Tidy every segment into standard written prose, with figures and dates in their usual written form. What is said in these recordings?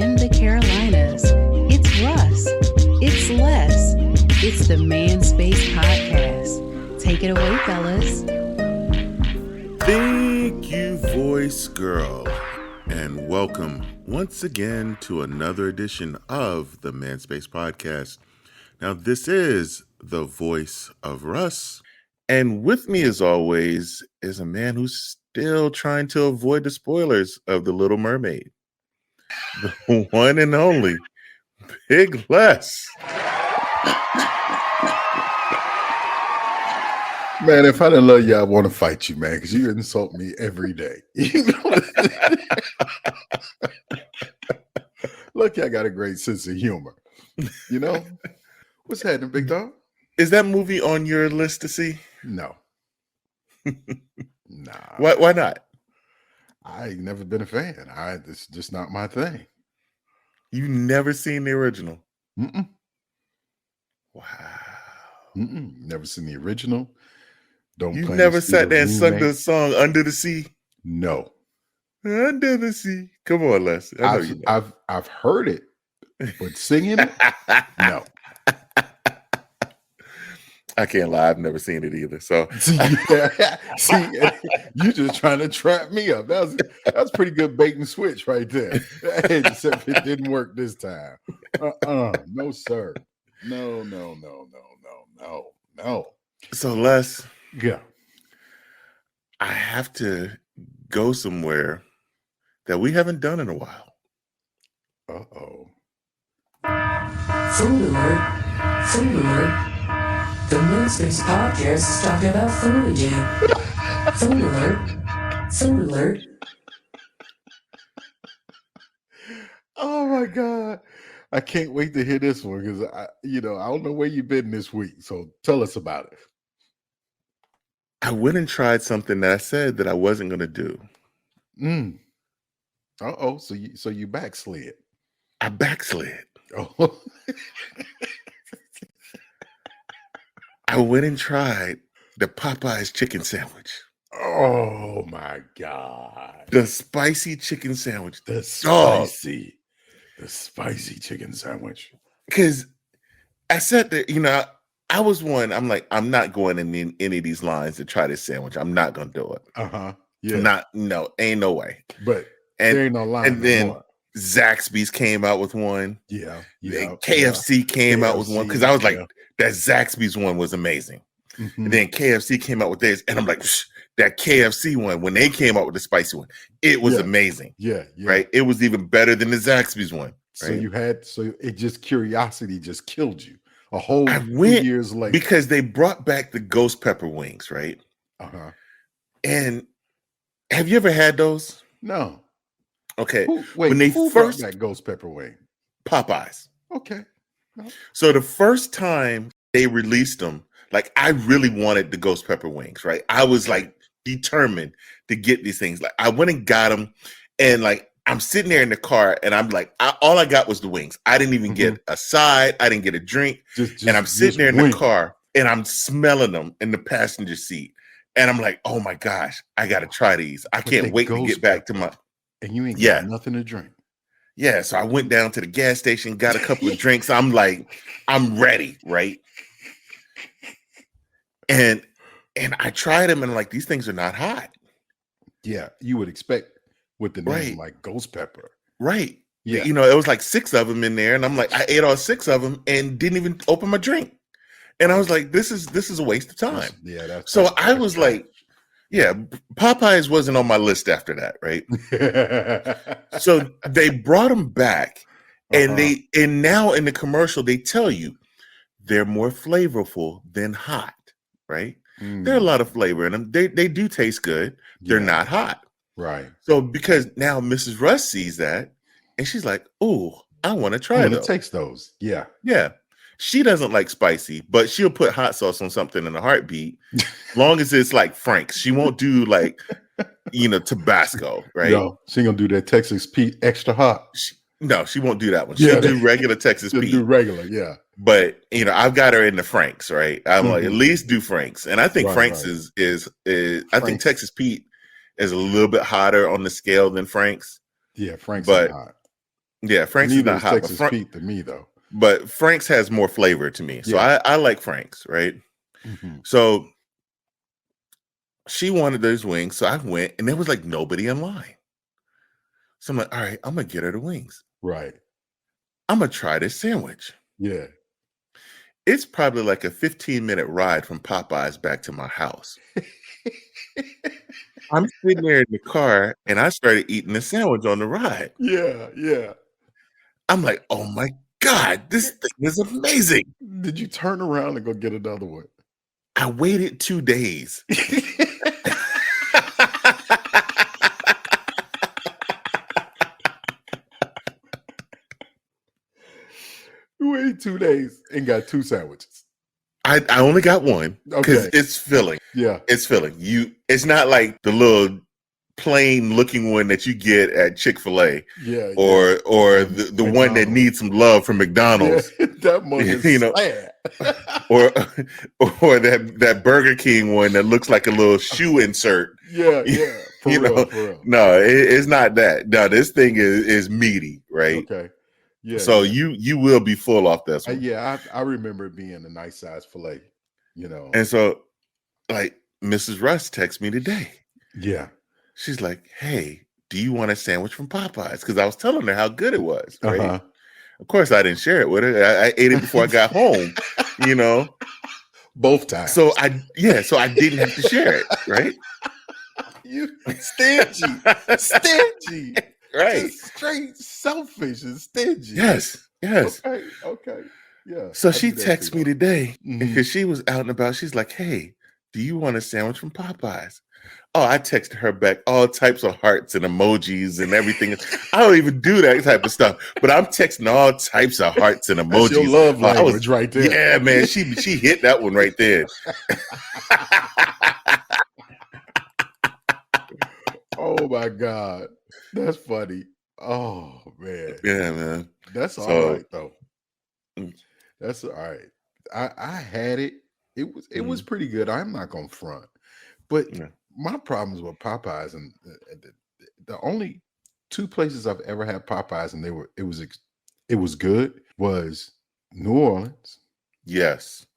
in the Carolinas. It's Russ. It's Les. It's the Man Space Podcast. Take it away, fellas. Thank you, voice girl, and welcome once again to another edition of the Man Space Podcast. Now, this is the voice of Russ, and with me, as always, is a man who's still trying to avoid the spoilers of The Little Mermaid, the one and only Big Les. Man, if I didn't love you, I want to fight you, man, because you insult me every day. Lucky I got a great sense of humor. You know? What's happening, big dog? Is that movie on your list to see? No. Nah. Why not? I ain't never been a fan. It's just not my thing. You never seen the original? Mm-mm. Wow. Mm-mm. Never seen the original. Don't You claim never to see sat the there and sung remake. the song Under the Sea? No. Under the Sea. Come on, Les. I know you know. I've heard it, but singing it, no. I can't lie. I've never seen it either. So See, you just trying to trap me up. That's pretty good bait and switch right there. Except it didn't work this time. No, sir. No. So Les, Yeah. I have to go somewhere that we haven't done in a while. Uh-oh. Food alert. Food alert. The Man Space Podcast is talking about food again. Food alert. Food alert. Oh my God. I can't wait to hear this one because I don't know where you've been this week. So tell us about it. I went and tried something that I said that I wasn't going to do. Uh-oh. So you backslid. I backslid. Oh. I went and tried the Popeye's chicken sandwich. Oh my God. The spicy chicken sandwich. The spicy chicken sandwich. Because I said that, I was one, I'm like, I'm not going in any of these lines to try this sandwich. I'm not going to do it. Uh-huh. Yeah. Ain't no way. But And, there ain't no line. and then anymore. Zaxby's came out with one. Yeah. Then KFC came out with one because I was like, yeah. that Zaxby's one was amazing. Mhm. And then KFC came out with theirs, and I'm like, that KFC one, when they came out with the spicy one, it was amazing. Yeah. Right? It was even better than the Zaxby's one. Right? So it just curiosity just killed you. A whole I 2 went years later. because they brought back the ghost pepper wings, right? Uh-huh. And have you ever had those? No. Okay. Who first brought that ghost pepper wing? Popeyes. Okay. No. So the first time they released them, like I really wanted the ghost pepper wings, right? I was like determined to get these things. Like I went and got them, and like I'm sitting there in the car, and I'm like, all I got was the wings. I didn't even get a side. I didn't get a drink. And I'm sitting there in the car, and I'm smelling them in the passenger seat, and I'm like, oh my gosh, I got to try these. I can't wait to get back to my. And you ain't got nothing to drink. Yeah, so I went down to the gas station, got a couple of drinks. I'm like, I'm ready, right? And I tried them, and I'm like, these things are not hot. Yeah, you would expect with the name Right. like ghost pepper. Right. Yeah. It was like 6 of them in there, and I'm like, I ate all 6 of them and didn't even open my drink. And I was like, this is a waste of time. So I was like, yeah, Popeyes wasn't on my list after that, right? So they brought them back, and and now in the commercial they tell you they're more flavorful than hot, right? There are a lot of flavor in them. They do taste good. They're not hot. Right. So because now Mrs. Russ sees that, and she's like, "Oh, I want to try those." It takes those. Yeah. Yeah. She doesn't like spicy, but she'll put hot sauce on something in a heartbeat, long as it's like Frank's. She won't do like, Tabasco, right? No, she ain't gonna do that Texas Pete extra hot. No, she won't do that one. She'll do regular Texas She'll Pete. do regular, yeah. But I've got her in the Frank's, right? I'm like, at least do Frank's, and I think Frank's is I think Texas Pete is a little bit hotter on the scale than Frank's. Yeah, Frank's but hot. Yeah, Frank's is Neither not is hot, Texas Pete to me though. but Frank's has more flavor to me. So I like Frank's, right? Mm-hmm. So she wanted those wings, so I went, and there was like nobody in line. So I'm like, all right, I'm gonna get her the wings. Right. I'm gonna try this sandwich. Yeah. It's probably like a 15-minute ride from Popeyes back to my house. I'm sitting there in the car, and I started eating the sandwich on the ride. Yeah. Yeah. I'm like, oh my God, this thing is amazing. Did you turn around and go get another one? I waited 2 days. You waited 2 days and got 2 sandwiches. I only got one because it's filling. Yeah. It's filling. It's not like the little plain looking one that you get at Chick-fil-A. Yeah. Or the one that needs some love from McDonald's. Yeah, that one is sad. or that Burger King one that looks like a little shoe insert. Yeah. For real. No, it's not that. No, this thing is meaty, right? Okay. Yeah. So you will be full off this one. I remember it being a nice size fillet, And so, like, Mrs. Russ texted me today. Yeah. She's like, hey, do you want a sandwich from Popeyes? Because I was telling her how good it was, right? Uh-huh. Of course, I didn't share it with her. I ate it before I got home, Both times. So I didn't have to share it, right? You stingy. Right. Just straight selfish and stingy. Yes. Okay. Yeah. So she texted me today Mhm. because she was out and about. She's like, hey, do you want a sandwich from Popeyes? Oh, I texted her back all types of hearts and emojis and everything. I don't even do that type of stuff, but I'm texting all types of hearts and emojis. That's your love language right there. Yeah, man. She hit that one right there. Oh my God. That's funny. Oh man. Yeah, man. That's all right though. Mm. That's all right. I had it. It was pretty good. I'm not gonna front. But my problems with Popeyes and the only 2 places I've ever had Popeyes and it was good was New Orleans. Yes.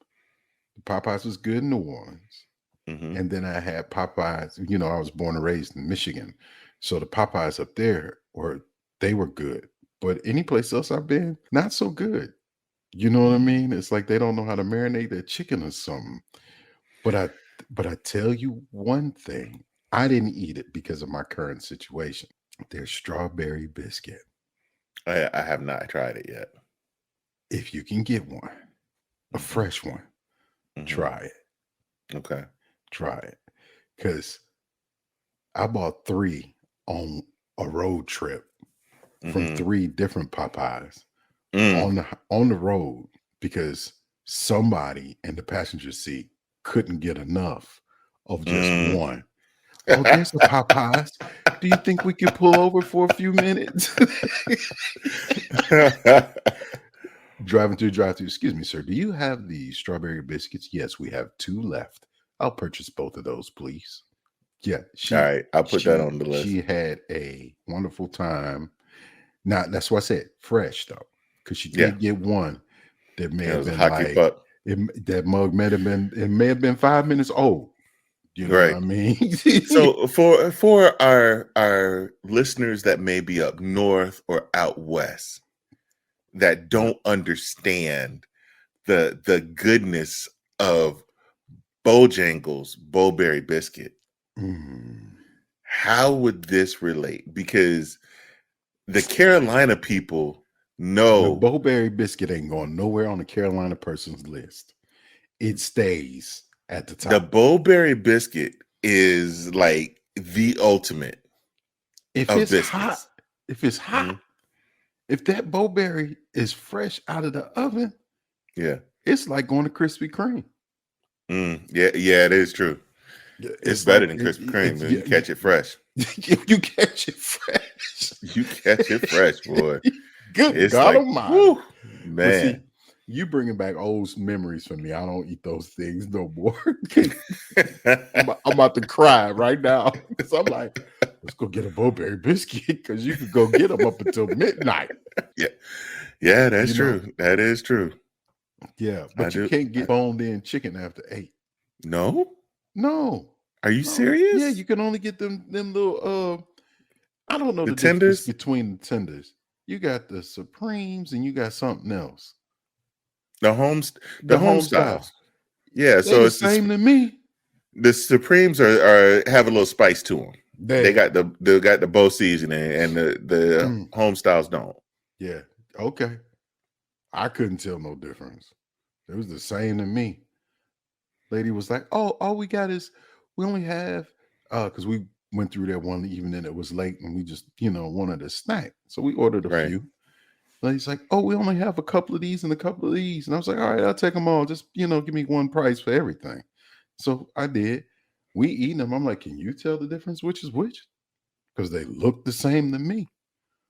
Popeyes was good in New Orleans. Mm-hmm. And then I had Popeyes, I was born and raised in Michigan. So the Popeyes up there they were good. But any place else I've been, not so good. You know what I mean? It's like they don't know how to marinate their chicken or something. But I tell you one thing, I didn't eat it because of my current situation. Their strawberry biscuit. I have not tried it yet. If you can get one, a fresh one, try it. Okay. Try it. Because I bought 3 on a road trip from 3 different Popeyes on the road because somebody in the passenger seat couldn't get enough of just one. Oh, there's a Popeyes. Do you think we could pull over for a few minutes? Driving through drive-through. Excuse me, sir. Do you have the strawberry biscuits? Yes, we have 2 left. I'll purchase both of those, please. Yeah. All right. I'll put that on the list. She had a wonderful time. Now, that's why I said fresh, though, because she did get one that may have been like, that mug may have been 5 minutes old. You know what I mean? So for our listeners that may be up north or out west that don't understand the goodness of Bojangles Bowberry biscuit, how would this relate? Because the Carolina people know the Bowberry biscuit ain't going nowhere on the Carolina person's list. It stays at the top. The Bowberry biscuit is like the ultimate. If it's hot, if that Bowberry is fresh out of the oven, it's like going to Krispy Kreme. Yeah, it is true. It's better than Krispy Kreme, man. You catch it fresh. You catch it fresh. You catch it fresh, boy. Good God Almighty. Man. See, you bringing back old memories for me. I don't eat those things no more. I'm about to cry right now because I'm like, let's go get a Bowberry biscuit because you could go get them up until midnight. Yeah. Yeah, that's true. That is true. Yeah, but you can't get boned in chicken after 8. No? No. Are you serious? Yeah, you can only get them little I don't know the tenders difference between the tenders. You got the Supremes and you got something else. The home styles. Yeah, so the it's same to me. The Supremes are have a little spice to them. They got the bow seasoning, and the home styles don't. Yeah. Okay. I couldn't tell no difference. It was the same to me. Lady was like, "Oh, all we got is we only have because we went through that one evening. It was late, and we just wanted a snack, so we ordered a few." Lady's like, "Oh, we only have a couple of these and a couple of these," and I was like, "All right, I'll take them all. Just give me one price for everything." So I did. We eating them. I'm like, "Can you tell the difference which is which?" Because they look the same to me,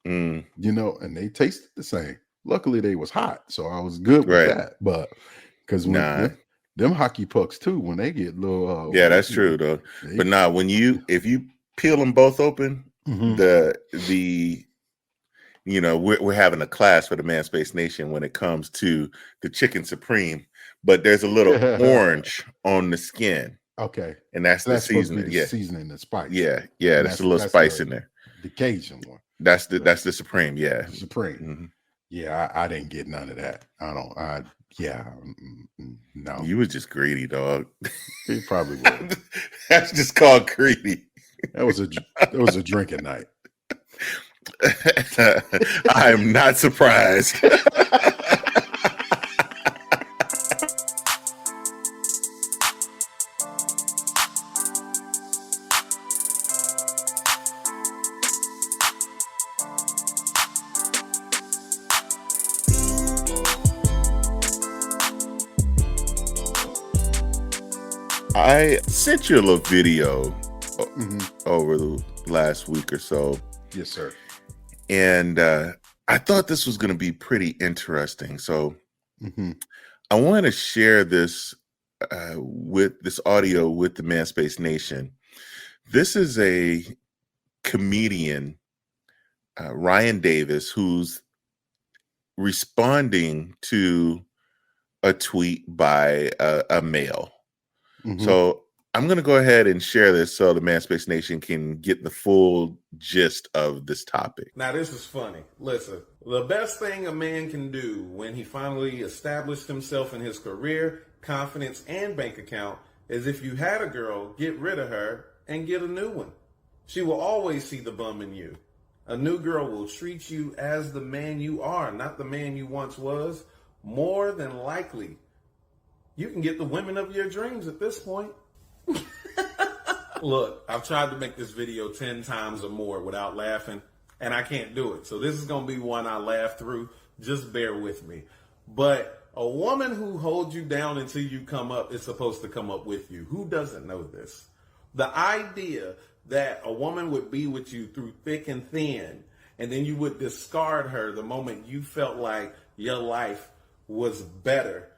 and they tasted the same. Luckily, they was hot, so I was good with that. But because them hockey pucks too, when they get little, that's true though. But if you peel them both open, we're having a class for the Man Space Nation when it comes to the chicken supreme, but there's a little orange on the skin. Okay. And that's the seasoning. Yeah. Seasoning and spice. Yeah. Yeah. There's a little spice in there. The Cajun one. That's the supreme. Yeah. Supreme. Mm-hmm. Yeah. I didn't get none of that. No. You was just greedy, dog. He probably was. That's just called greedy. That was a drinking night. I am not surprised. I sent you a little video over the last week or so. Yes, sir. And I thought this was going to be pretty interesting. So I want to share this with this audio with the Man Space Nation. This is a comedian, Ryan Davis, who's responding to a tweet by a male. So I'm going to go ahead and share this so the Man Space Nation can get the full gist of this topic. Now, this is funny. Listen, the best thing a man can do when he finally established himself in his career, confidence, and bank account is if you had a girl, get rid of her and get a new one. She will always see the bum in you. A new girl will treat you as the man you are, not the man you once was. More than likely, you can get the women of your dreams at this point. Look, I've tried to make this video 10 times or more without laughing, and I can't do it. So this is going to be one I laugh through. Just bear with me. But a woman who holds you down until you come up is supposed to come up with you. Who doesn't know this? The idea that a woman would be with you through thick and thin, and then you would discard her the moment you felt like your life was better.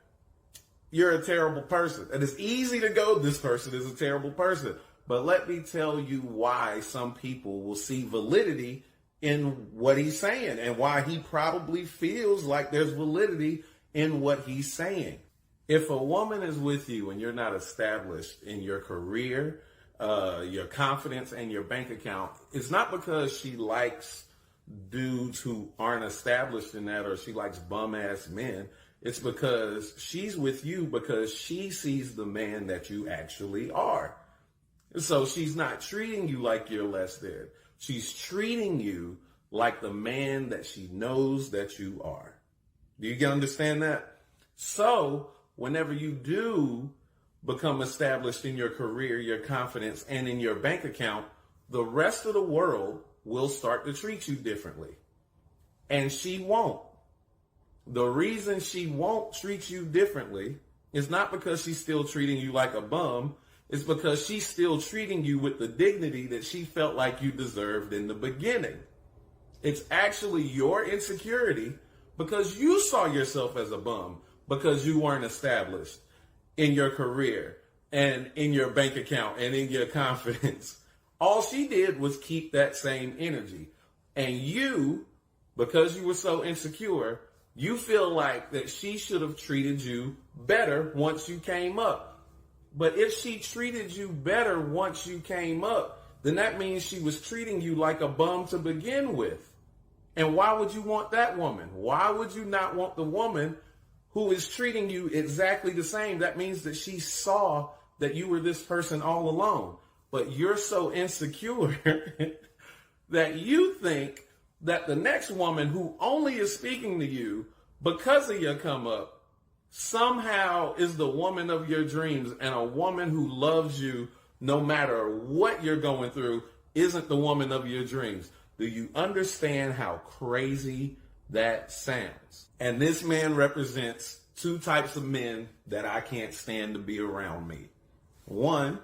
You're a terrible person. And it's easy to go, this person is a terrible person. But let me tell you why some people will see validity in what he's saying and why he probably feels like there's validity in what he's saying. If a woman is with you and you're not established in your career, your confidence, and your bank account, it's not because she likes dudes who aren't established in that or she likes bum-ass men. It's because she's with you because she sees the man that you actually are. So she's not treating you like you're less than. She's treating you like the man that she knows that you are. Do you understand that? So whenever you do become established in your career, your confidence, and in your bank account, the rest of the world will start to treat you differently. And she won't. The reason she won't treat you differently is not because she's still treating you like a bum. It's because she's still treating you with the dignity that she felt like you deserved in the beginning. It's actually your insecurity because you saw yourself as a bum because you weren't established in your career and in your bank account and in your confidence. All she did was keep that same energy. And you, because you were so insecure, you feel like that she should have treated you better once you came up. But if she treated you better once you came up, then that means she was treating you like a bum to begin with. And why would you want that woman? Why would you not want the woman who is treating you exactly the same? That means that she saw that you were this person all along. But you're so insecure that you think that the next woman who only is speaking to you because of your come up somehow is the woman of your dreams, and a woman who loves you no matter what you're going through isn't the woman of your dreams. Do you understand how crazy that sounds? And this man represents two types of men that I can't stand to be around me. One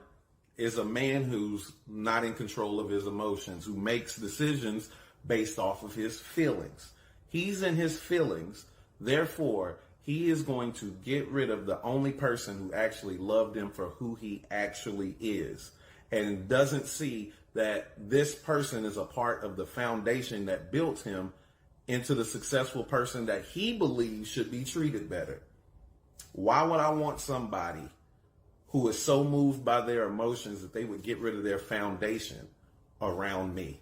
is a man who's not in control of his emotions, who makes decisions based off of his feelings. He's in his feelings, therefore, he is going to get rid of the only person who actually loved him for who he actually is, and doesn't see that this person is a part of the foundation that built him into the successful person that he believes should be treated better. Why would I want somebody who is so moved by their emotions that they would get rid of their foundation around me?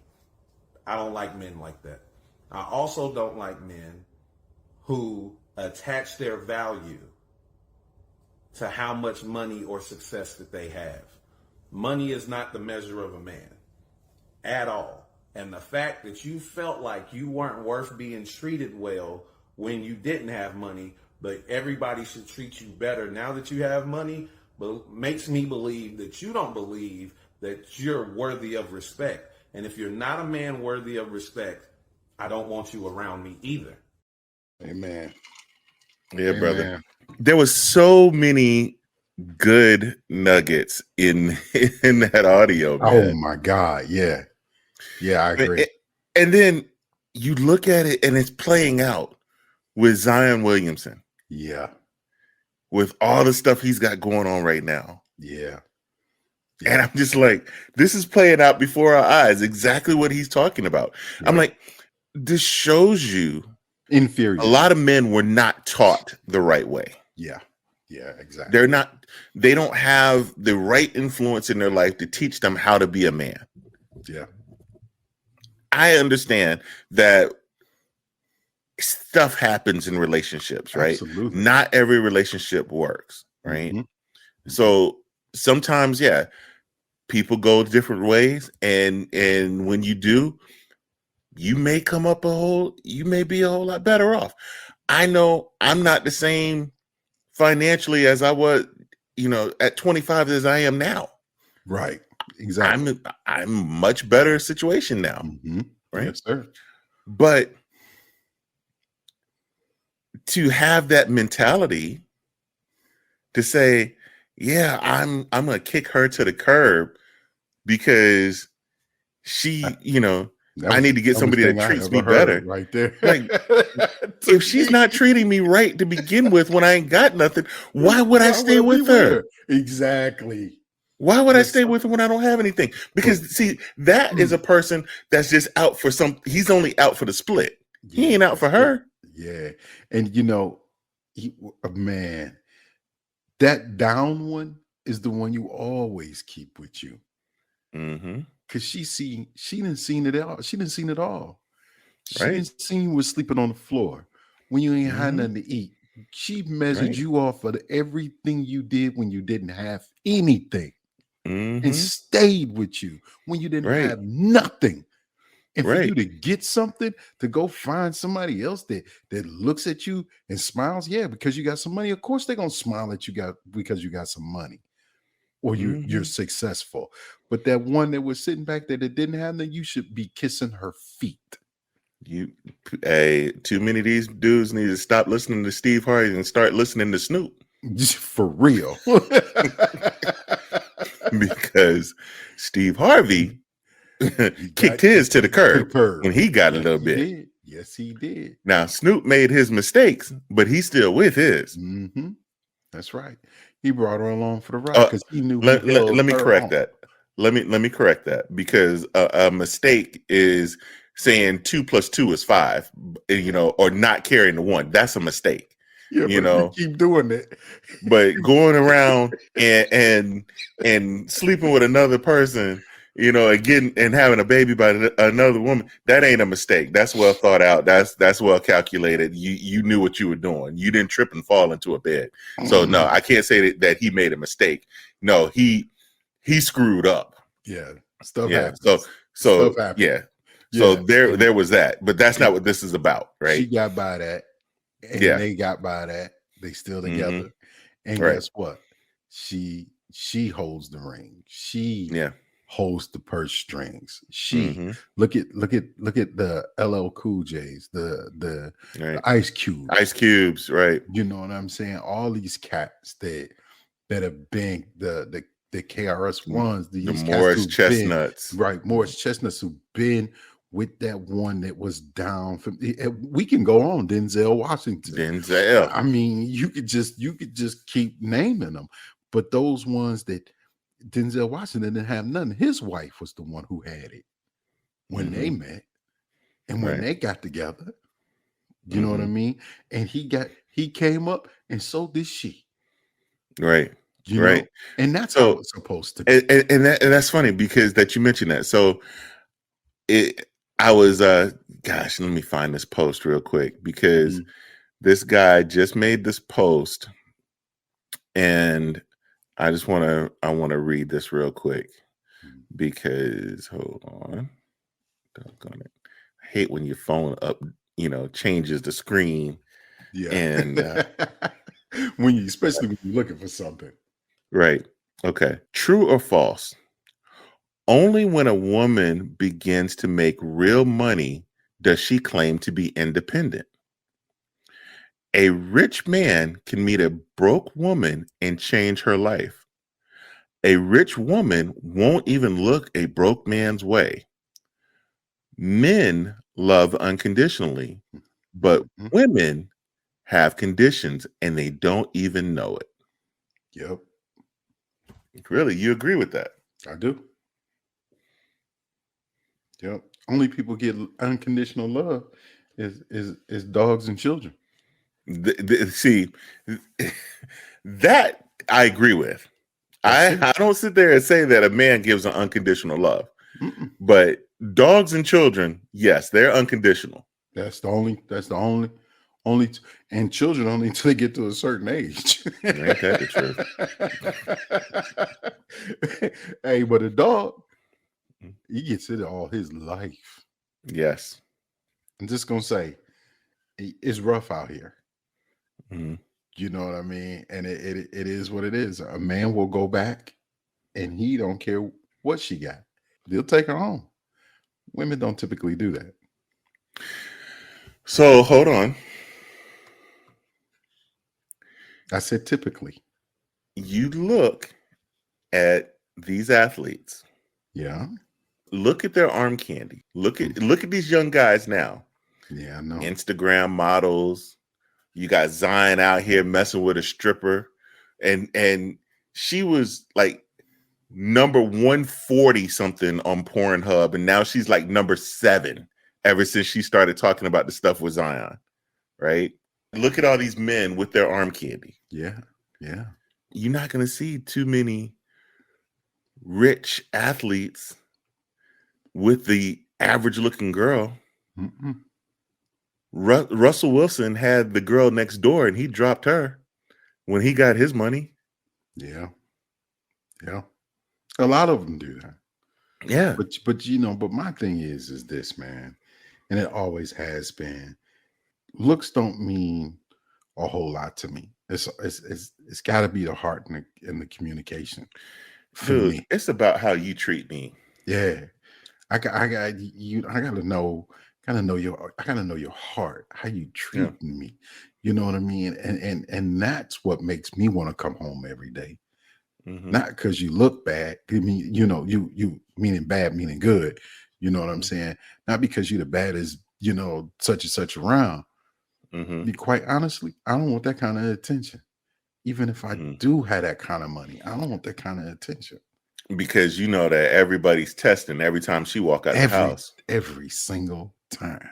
I don't like men like that. I also don't like men who attach their value to how much money or success that they have. Money is not the measure of a man at all. And the fact that you felt like you weren't worth being treated well when you didn't have money, but everybody should treat you better now that you have money, but makes me believe that you don't believe that you're worthy of respect. And if you're not a man worthy of respect, I don't want you around me either. Amen. Yeah, Amen. brother. There was so many good nuggets in that audio, man. Oh my God. Yeah. Yeah, I agree. And then you look at it and it's playing out with Zion Williamson. Yeah. With all the stuff he's got going on right now. Yeah. And I'm just like, this is playing out before our eyes, exactly what he's talking about. Yeah. I'm like, this shows you inferior. A lot of men were not taught the right way. Yeah. Yeah, exactly. They don't have the right influence in their life to teach them how to be a man. Yeah. I understand that stuff happens in relationships, right? Absolutely. Not every relationship works, right? Mm-hmm. So sometimes, yeah, people go different ways, and when you do, you may be a whole lot better off. I know I'm not the same financially as I was, at 25 as I am now. Right. Exactly. I'm much better situation now. Mm-hmm. Right. Yes, sir. But to have that mentality to say, yeah, I'm going to kick her to the curb because she, I need to get somebody that treats me better. Right there. Like, if she's not treating me right to begin with when I ain't got nothing, why would I stay with her? Exactly. Why would I stay with her when I don't have anything? Because see, that is a person that's just out for he's only out for the split. He ain't out for her. Yeah. And man, that down one is the one you always keep with you. Mm-hmm. Cause she didn't seen it all. She didn't seen it all. She right. didn't see you was sleeping on the floor when you ain't had nothing to eat. She measured you off of everything you did when you didn't have anything, and stayed with you when you didn't have nothing. And for you to get something, to go find somebody else that looks at you and smiles, because you got some money. Of course, they're gonna smile at you because you got some money. Or you're successful. But that one that was sitting back there that didn't have that, you should be kissing her feet. Too many of these dudes need to stop listening to Steve Harvey and start listening to Snoop. For real. Because Steve Harvey kicked his to the curb when he got a little bit. Did. Yes, he did. Now, Snoop made his mistakes, but he's still with his. Mm-hmm. That's right. He brought her along for the ride because he knew. Let me correct that. Let me correct that, because a mistake is saying 2 + 2 is 5, or not carrying the 1. That's a mistake. Yeah, but keep doing it. But going around and sleeping with another person, and having a baby by another woman, that ain't a mistake. That's well thought out. That's well calculated. You knew what you were doing. You didn't trip and fall into a bed. So no, I can't say that he made a mistake. No, he screwed up. Yeah, stuff happens. So stuff happens. Yeah. So there was that, but that's not what this is about, right? She got by that, and they got by that. They still together, and guess what? She holds the ring. She holds the purse strings. She look at the LL Cool J's, the Ice Cubes, right? You know what I'm saying? All these cats that have been the KRS Ones, the Morris Chestnuts, right? Morris Chestnuts who've been with that one that was down from. We can go on. Denzel Washington. I mean, you could just keep naming them, but those ones that Denzel Washington didn't have none. His wife was the one who had it when they met, and when they got together. You know what I mean? And he came up, and so did she. Right. You know? And that's how it's supposed to be. And that's funny because that you mentioned that. So I was let me find this post real quick because this guy just made this post, and I want to read this real quick because hold on. Doggone it. I hate when your phone changes the screen. Yeah. And especially when you're looking for something. Right. Okay. True or false? Only when a woman begins to make real money does she claim to be independent. A rich man can meet a broke woman and change her life. A rich woman won't even look a broke man's way. Men love unconditionally, but women have conditions and they don't even know it. Yep. Really? You agree with that? I do. Yep. Only people get unconditional love is dogs and children. See, that I agree with. I don't sit there and say that a man gives an unconditional love, but dogs and children, yes, they're unconditional. That's the only, and children only until they get to a certain age. Ain't that the truth? Hey, but a dog, he gets it all his life. Yes. I'm just gonna say, it's rough out here. Mm-hmm. You know what I mean? And it is what it is. A man will go back and he don't care what she got. They'll take her home. Women don't typically do that. So hold on. I said typically. You look at these athletes. Yeah. Look at their arm candy. Look at these young guys now. Yeah, I know. Instagram models. You got Zion out here messing with a stripper, and she was like number 140 something on Pornhub, and now she's like number 7 ever since she started talking about the stuff with Zion, right? Look at all these men with their arm candy. Yeah, yeah. You're not going to see too many rich athletes with the average looking girl. Russell Wilson had the girl next door and he dropped her when he got his money. Yeah. Yeah. A lot of them do that. Yeah. But but my thing is this, man, and it always has been, looks don't mean a whole lot to me. It's got to be the heart and the communication. Dude, it's about how you treat me. Yeah. I gotta know your heart, how you treat me. You know what I mean? And that's what makes me want to come home every day. Not because you look bad. I mean, you meaning bad, meaning good. You know what I'm saying? Not because you're the baddest, such and such around. Quite honestly, I don't want that kind of attention. Even if I do have that kind of money, I don't want that kind of attention. Because you know that everybody's testing every time she walk out the house. Every single time.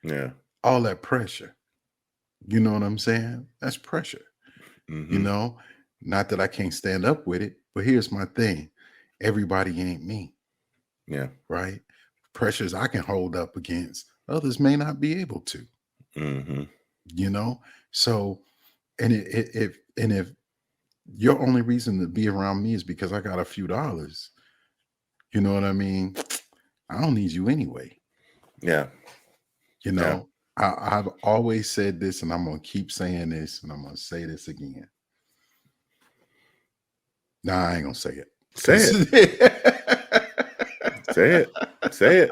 Yeah. All that pressure. You know what I'm saying? That's pressure. Mm-hmm. You know, not that I can't stand up with it, but here's my thing. Everybody ain't me. Yeah. Right? Pressures I can hold up against, others may not be able to. Mm-hmm. You know? So, and if your only reason to be around me is because I got a few dollars, you know what I mean? I don't need you anyway. Yeah. You know, I've always said this, and I'm going to keep saying this, and I'm going to say this again. Nah, I ain't going to say it. Say it. Say it. Say it.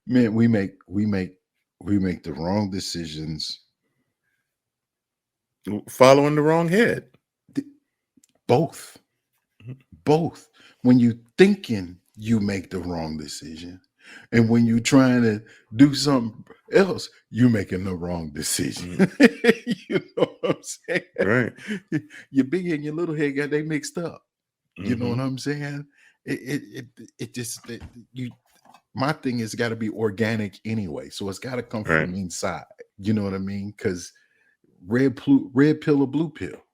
Man, we make the wrong decisions. Following the wrong head. Both. When you thinking you make the wrong decision, and when you trying to do something else, you making the wrong decision. Mm-hmm. You know what I'm saying? Right. Your big head and your little head got they mixed up. You know what I'm saying? My thing is got to be organic anyway, so it's got to come from inside. You know what I mean? Because red pill or blue pill.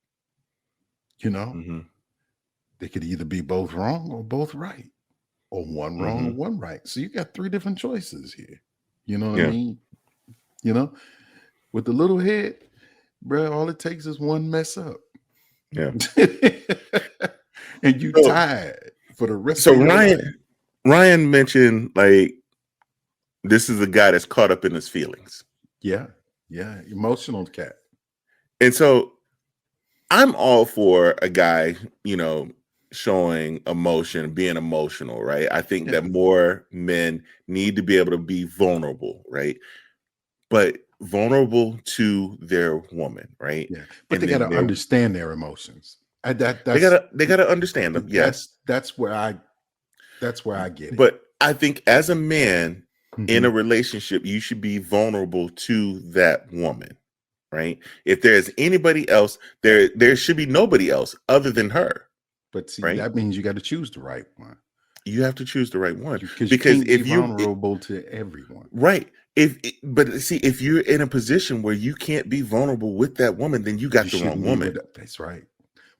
You know, they could either be both wrong or both right, or one wrong or one right. So you got three different choices here. You know what I mean? You know, with the little head, bro, all it takes is one mess up. Yeah. And you tired for the rest of your life. Ryan mentioned like this is a guy that's caught up in his feelings. Yeah. Emotional cat. And so I'm all for a guy, you know, showing emotion, being emotional, right? I think that more men need to be able to be vulnerable, right? But vulnerable to their woman, right? Yeah. But they got to understand their emotions. They gotta understand them. Yes. That's where I get it. But I think as a man in a relationship, you should be vulnerable to that woman, right? If there's anybody else, there should be nobody else other than her. But see, that means you got to choose the right one. You have to choose the right one because you can't be vulnerable to everyone, right? But if you're in a position where you can't be vulnerable with that woman, then you got the wrong woman. That's right.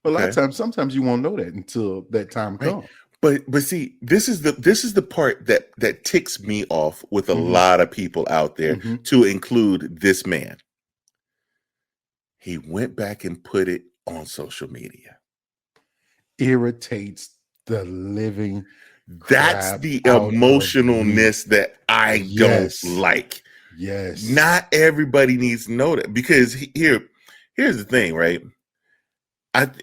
But a lot of times, sometimes you won't know that until that time comes. But see, this is the part that ticks me off with a lot of people out there, to include this man. He went back and put it on social media. Irritates the living. That's the emotionalness that I don't like. Yes. Not everybody needs to know that, because here's the thing, right?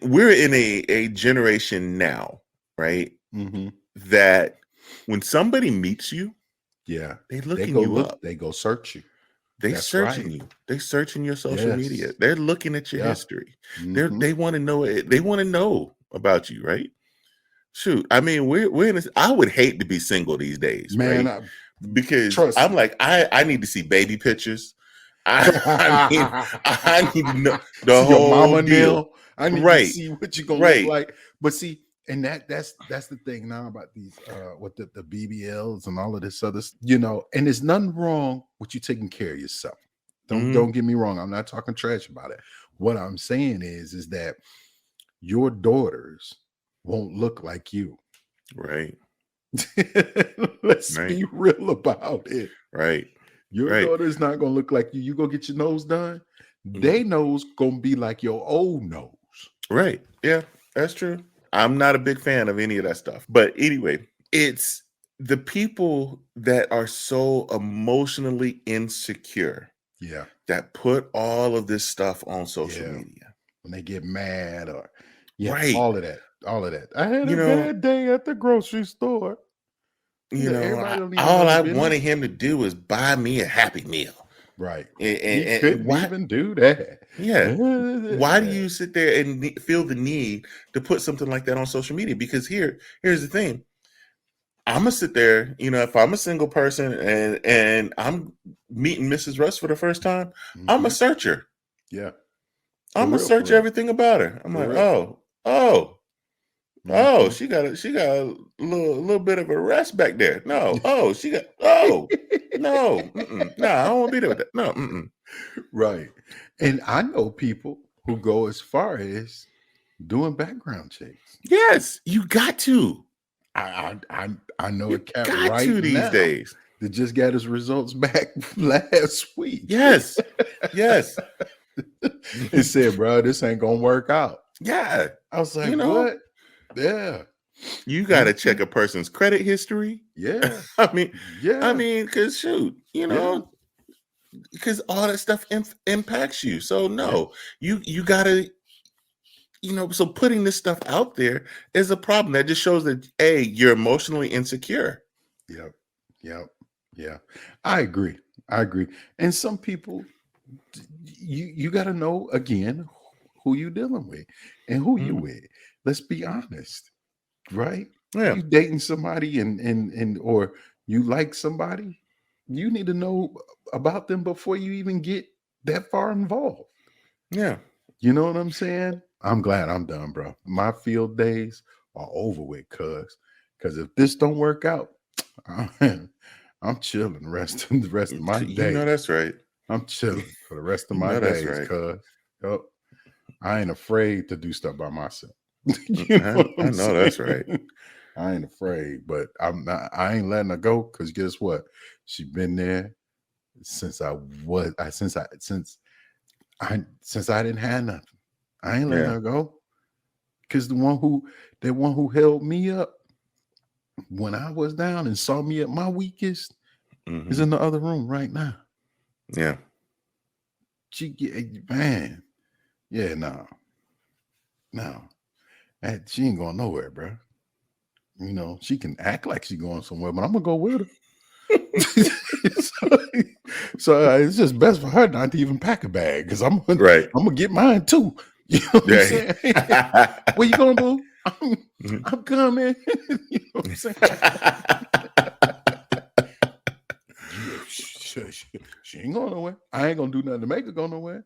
We're in a generation now, right? That when somebody meets you, they looking you up. They go search you. They searching you. They searching your social media. They're looking at your history. They want to know it. They want to know about you, right? Shoot, I mean, we're in this. I would hate to be single these days, man, right? Because I'm like, I need to see baby pictures. I need to know the whole your mama deal. Nail. I need to see what you're gonna look like. But see, and that's the thing now about these with the BBLs and all of this other, you know, and there's nothing wrong with you taking care of yourself. Don't get me wrong. I'm not talking trash about it. What I'm saying is that your daughters won't look like you. Right. Let's be real about it. Right. Your daughter's not gonna look like you. You go get your nose done. They nose gonna be like your old nose. Right. Yeah, that's true. I'm not a big fan of any of that stuff. But anyway, it's the people that are so emotionally insecure. Yeah. That put all of this stuff on social media. When they get mad or all of that. I had a bad day at the grocery store. You know, all I wanted him to do was buy me a Happy Meal. Right. And couldn't even do that. Yeah. Why do you sit there and feel the need to put something like that on social media? Because here's the thing. I'm gonna sit there, you know, if I'm a single person and I'm meeting Mrs. Russ for the first time, I'm a searcher. Yeah. I'm gonna search everything about her. I'm like, oh, Oh, she got a little bit of a rest back there. No. Oh, no. No, I don't want to be there with that. No. Right. And I know people who go as far as doing background checks. Yes, you got to. I know You a cat got right to these now days. that just got his results back last week. Yes. Yes. It said, bro, this ain't gonna work out. Yeah. I was like, You know, what? Yeah. You got to check a person's credit history. Yeah. I mean, Yeah. because shoot, because all that stuff impacts you. So no, you got to, so putting this stuff out there is a problem. That just shows that you're emotionally insecure. Yep. Yeah. I agree. And some people, you got to know again who you dealing with and who you with. Let's be honest, right? Yeah. You dating somebody and or you like somebody, you need to know about them before you even get that far involved. Yeah. You know what I'm saying? I'm glad I'm done, bro. My field days are over with, because if this don't work out, I'm chilling the rest of my day. You know that's right. I'm chilling for the rest of my days, right. cuz I ain't afraid to do stuff by myself. I know that's right. I ain't afraid, but I ain't letting her go, because guess what? She been there since I didn't have nothing. I ain't letting her go. Because the one who held me up when I was down and saw me at my weakest is in the other room right now. Yeah. Man. Yeah, no. She ain't going nowhere, bro. She can act like she going somewhere, but I'm gonna go with her. so it's just best for her not to even pack a bag, because I'm gonna get mine too. You know what I'm saying? What you gonna do? I'm coming. You know what I'm saying? She ain't going nowhere. I ain't gonna do nothing to make her go nowhere,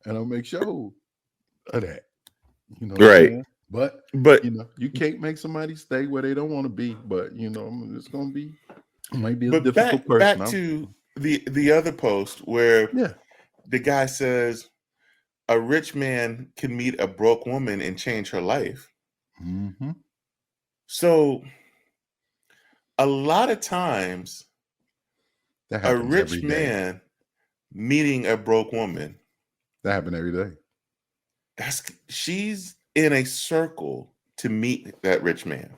and I'll make sure of that. Right. But you can't make somebody stay where they don't want to be. But it's gonna be, might be a difficult person. Back to the other post where the guy says a rich man can meet a broke woman and change her life. Mm-hmm. So a lot of times, a rich man meeting a broke woman, that happens every day. She's in a circle to meet that rich man.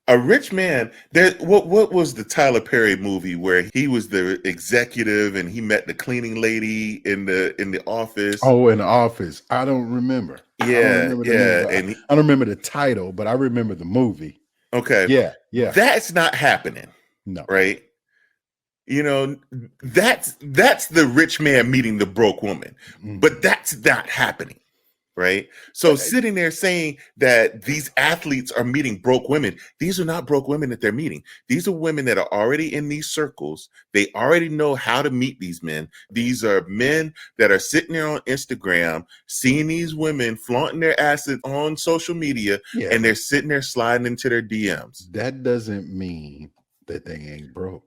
A rich man. What was the Tyler Perry movie where he was the executive and he met the cleaning lady in the office? Oh, in the office. I don't remember. Yeah, I don't remember the title, but I remember the movie. Okay. Yeah. That's not happening. No. Right. That's the rich man meeting the broke woman, but that's not happening. Right. So sitting there saying that these athletes are meeting broke women, these are not broke women that they're meeting. These are women that are already in these circles. They already know how to meet these men. These are men that are sitting there on Instagram, seeing these women flaunting their asses on social media, and they're sitting there sliding into their DMs. That doesn't mean that they ain't broke.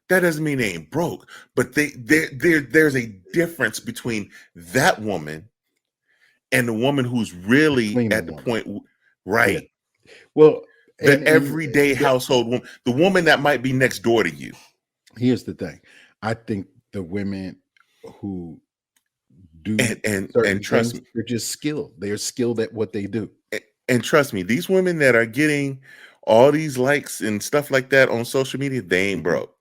That doesn't mean they ain't broke, but there's a difference between that woman and the woman who's really at the point, right? Yeah. Well, the everyday household woman, the woman that might be next door to you. Here's the thing. I think the women who do and trust me, they're just skilled. They're skilled at what they do. And trust me, these women that are getting all these likes and stuff like that on social media, they ain't broke.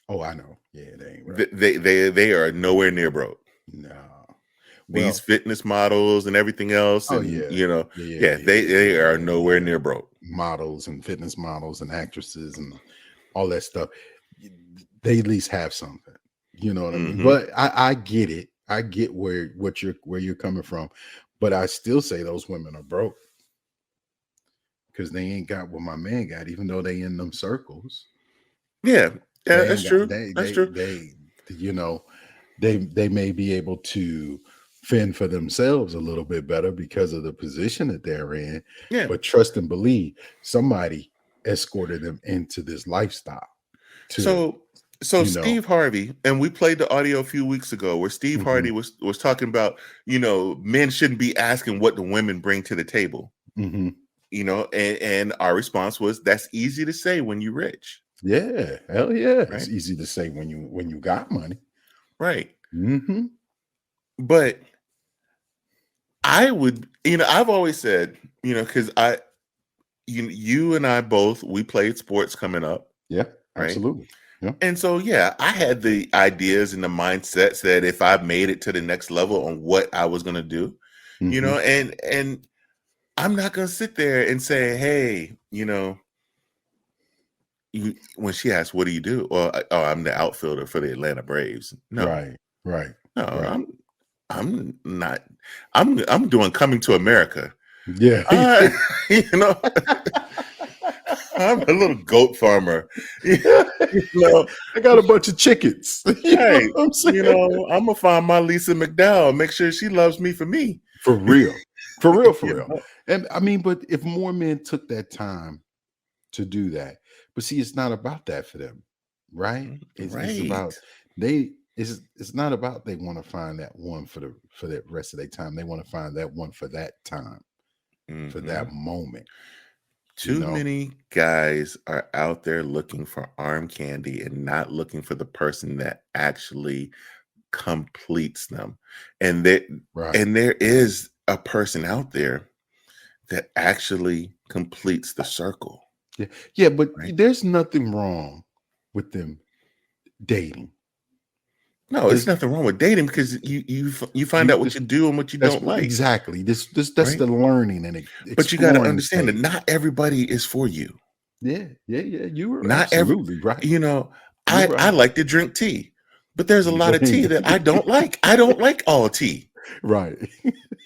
Oh, I know. Yeah, they ain't broke. They are nowhere near broke. No. These fitness models and everything else, and they are nowhere near broke. Models and fitness models and actresses and all that stuff, they at least have something. You know what I mean? But I get it. I get where you're coming from, but I still say those women are broke because they ain't got what my man got, even though they in them circles. Yeah, that's true. That's true. They may be able to fend for themselves a little bit better because of the position that they're in. Yeah. But trust and believe somebody escorted them into this lifestyle. So Steve Harvey, and we played the audio a few weeks ago where Steve Harvey was talking about, men shouldn't be asking what the women bring to the table. And our response was, that's easy to say when you're rich. Yeah, hell yeah. Right? It's easy to say when you got money. Right. But I would, I've always said, because you and I both, we played sports coming up. Yeah, right? Absolutely. Yeah. And so, I had the ideas and the mindsets that if I made it to the next level on what I was going to do, and I'm not going to sit there and say, hey, when she asks, what do you do? Or, I'm the outfielder for the Atlanta Braves. No. Right. No, right. I'm not. I'm doing Coming to America. Yeah. I'm a little goat farmer. I got a bunch of chickens. Hey, I'm gonna find my Lisa McDowell. Make sure she loves me for me. For real. And I mean, but if more men took that time to do that, but see, it's not about that for them, right? It's about It's not about they want to find that one for the rest of their time. They want to find that one for that time, for that moment. Too many guys are out there looking for arm candy and not looking for the person that actually completes them. And there is a person out there that actually completes the circle. Yeah, but there's nothing wrong with them dating. No, there's nothing wrong with dating because you find out what you do and what you don't like. Exactly. That's the learning and but you got to understand that not everybody is for you. Yeah. You were not absolutely right. I like to drink tea, but there's a lot of tea that I don't like. I don't like all tea. Right.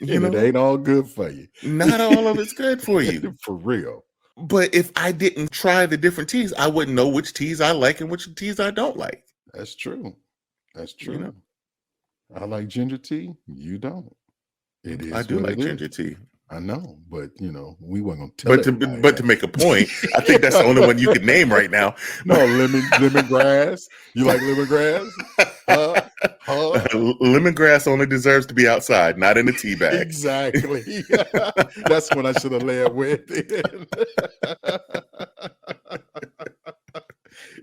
It ain't all good for you. Not all of it's good for you. For real. But if I didn't try the different teas, I wouldn't know which teas I like and which teas I don't like. That's true. I like ginger tea. You don't. It is. I do like ginger tea. I know, but we weren't gonna tell. But to make a point, I think that's the only one you can name right now. No, lemongrass. You like lemongrass? Lemongrass only deserves to be outside, not in a tea bag. Exactly. That's what I should have led with.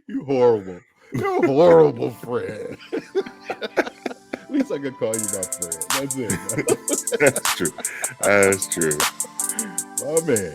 You horrible. You're a horrible friend. At least I can call you my friend. That's it. That's true. That's true. My man.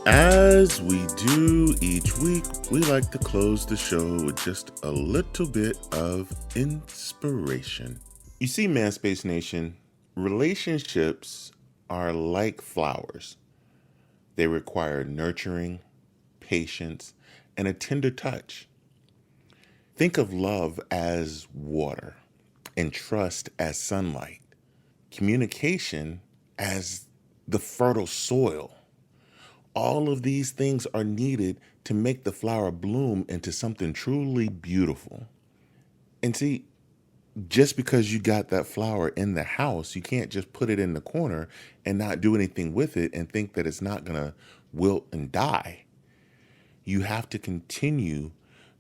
As we do each week, we like to close the show with just a little bit of inspiration. You see, Manspace Nation, relationships are like flowers. They require nurturing, patience, and a tender touch. Think of love as water and trust as sunlight, communication as the fertile soil. All of these things are needed to make the flower bloom into something truly beautiful. And see, just because you got that flower in the house, you can't just put it in the corner and not do anything with it and think that it's not going to wilt and die. You have to continue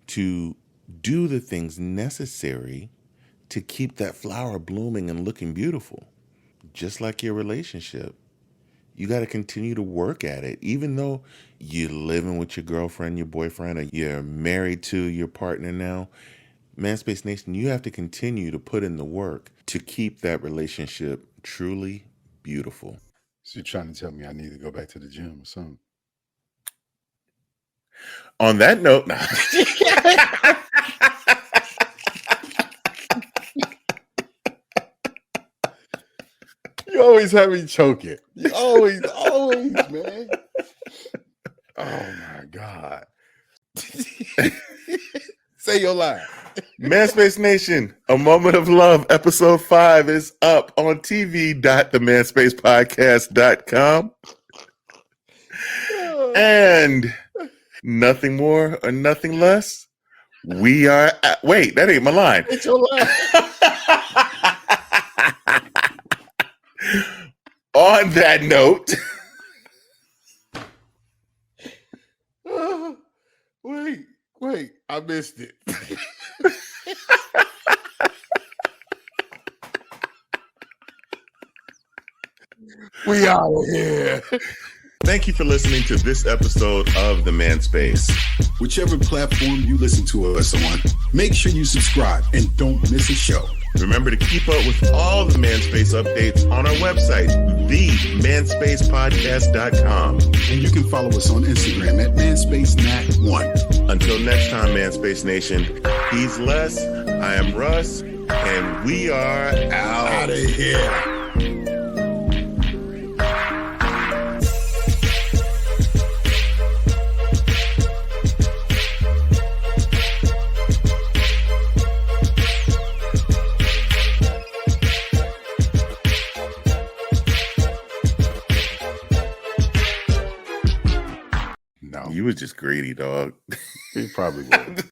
to do the things necessary to keep that flower blooming and looking beautiful. Just like your relationship, you got to continue to work at it. Even though you're living with your girlfriend, your boyfriend, or you're married to your partner now, Manspace Nation, you have to continue to put in the work to keep that relationship truly beautiful. So you're trying to tell me I need to go back to the gym or something? On that note, nah. You always have me choking. You always, man. Oh my God. Say your line. Manspace Nation, A Moment of Love, episode 5 is up on tv.themanspacepodcast.com. And nothing more or nothing less. We are wait, that ain't my line. It's your line. On that note. Wait, I missed it. We out of here. Thank you for listening to this episode of The Man Space. Whichever platform you listen to us on, make sure you subscribe and don't miss a show. Remember to keep up with all the Man Space updates on our website, themanspacepodcast.com. And you can follow us on Instagram at manspacenat1. Until next time, Man Space Nation, he's Les, I am Russ, and we are out of here. You was just greedy, dog. He probably would.